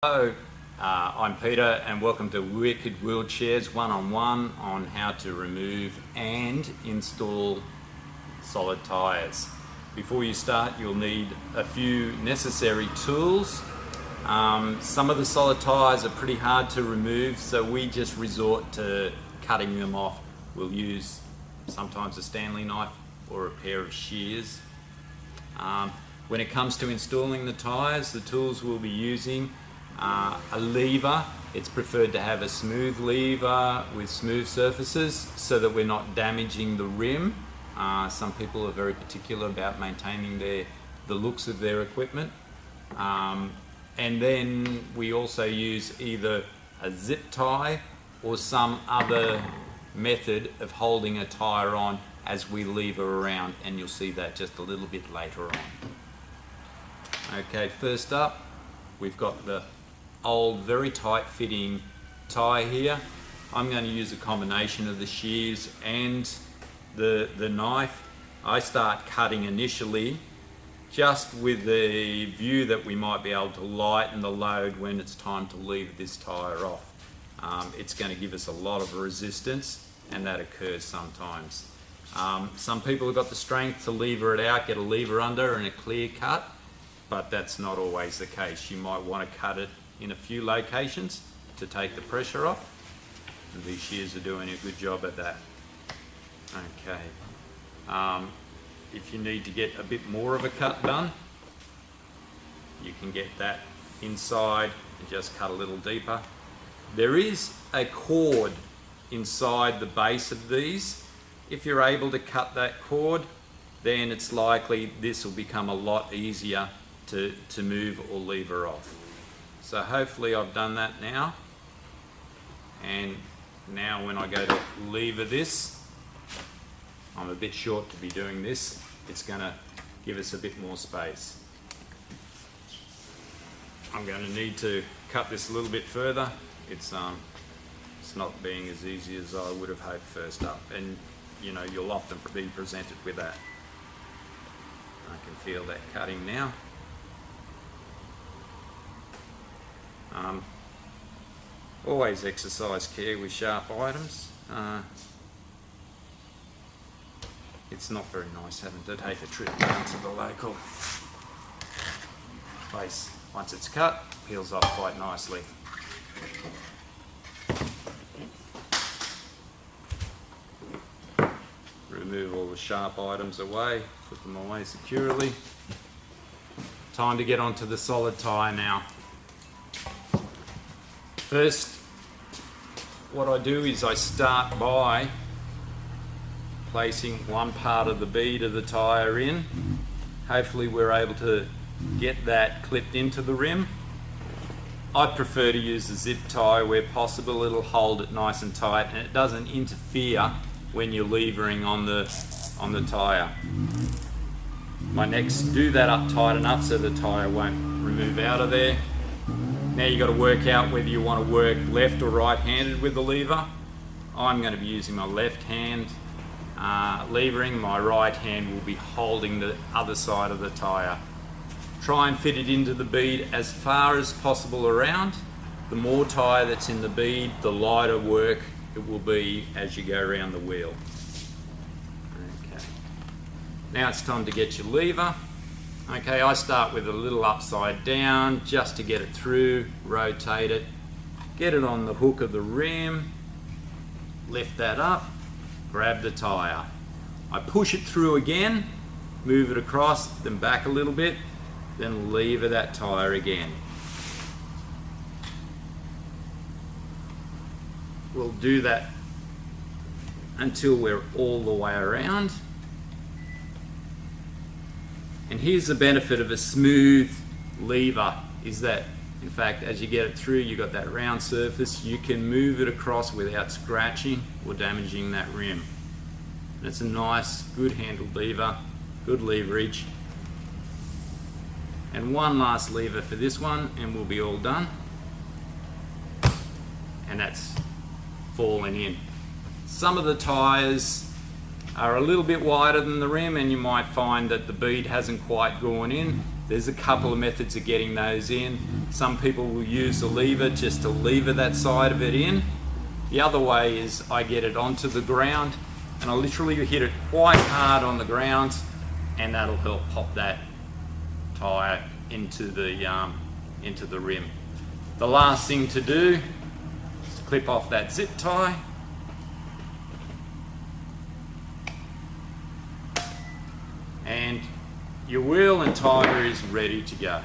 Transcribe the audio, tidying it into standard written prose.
Hello, I'm Peter and welcome to Wicked Wheelchairs one-on-one on how to remove and install solid tyres. Before you start, you'll need a few necessary tools. Some of the solid tyres are pretty hard to remove, so we just resort to cutting them off. We'll use sometimes a Stanley knife or a pair of shears. When it comes to installing the tyres, the tools we'll be using a lever. It's preferred to have a smooth lever with smooth surfaces so that we're not damaging the rim. Some people are very particular about maintaining the looks of their equipment. And then we also use either a zip tie or some other method of holding a tyre on as we lever around, and you'll see that just a little bit later on. Okay, first up we've got the old very tight fitting tie here. I'm going to use a combination of the shears and the knife. I start cutting initially just with the view that we might be able to lighten the load when it's time to leave this tyre off. It's going to give us a lot of resistance, and that occurs sometimes. Some people have got the strength to lever it out, get a lever under and a clear cut, but that's not always the case. You might want to cut it in a few locations to take the pressure off, and these shears are doing a good job at that. Okay, if you need to get a bit more of a cut done, you can get that inside and just cut a little deeper. There is a cord inside the base of these. If you're able to cut that cord, then it's likely this will become a lot easier to move or lever off. So hopefully I've done that now, and now when I go to lever this, I'm a bit short to be doing this. It's going to give us a bit more space. I'm going to need to cut this a little bit further. It's not being as easy as I would have hoped first up, and you know, you'll often be presented with that. I can feel that cutting now. Always exercise care with sharp items. It's not very nice having to take a trip down to the local place. Once it's cut, peels off quite nicely. Remove all the sharp items away, put them away securely. Time to get onto the solid tyre now. First, what I do is I start by placing one part of the bead of the tyre in. Hopefully we're able to get that clipped into the rim. I prefer to use the zip tie where possible. It'll hold it nice and tight, and it doesn't interfere when you're levering on the tyre. My next, do that up tight enough so the tyre won't remove out of there. Now you've got to work out whether you want to work left or right-handed with the lever. I'm going to be using my left hand levering. My right hand will be holding the other side of the tyre. Try and fit it into the bead as far as possible around. The more tyre that's in the bead, the lighter work it will be as you go around the wheel. Okay. Now it's time to get your lever. Okay, I start with a little upside down just to get it through, rotate it, get it on the hook of the rim, lift that up, grab the tyre. I push it through again, move it across, then back a little bit, then lever that tyre again. We'll do that until we're all the way around. And here's the benefit of a smooth lever, is that in fact as you get it through, you've got that round surface, you can move it across without scratching or damaging that rim. And it's a nice, good handled lever, good leverage. And one last lever for this one and we'll be all done. And that's falling in. Some of the tyres are a little bit wider than the rim, and you might find that the bead hasn't quite gone in. There's a couple of methods of getting those in. Some people will use the lever just to lever that side of it in. The other way is I get it onto the ground and I literally hit it quite hard on the ground, and that'll help pop that tyre into the rim. The last thing to do is to clip off that zip tie. And your wheel and tyre is ready to go.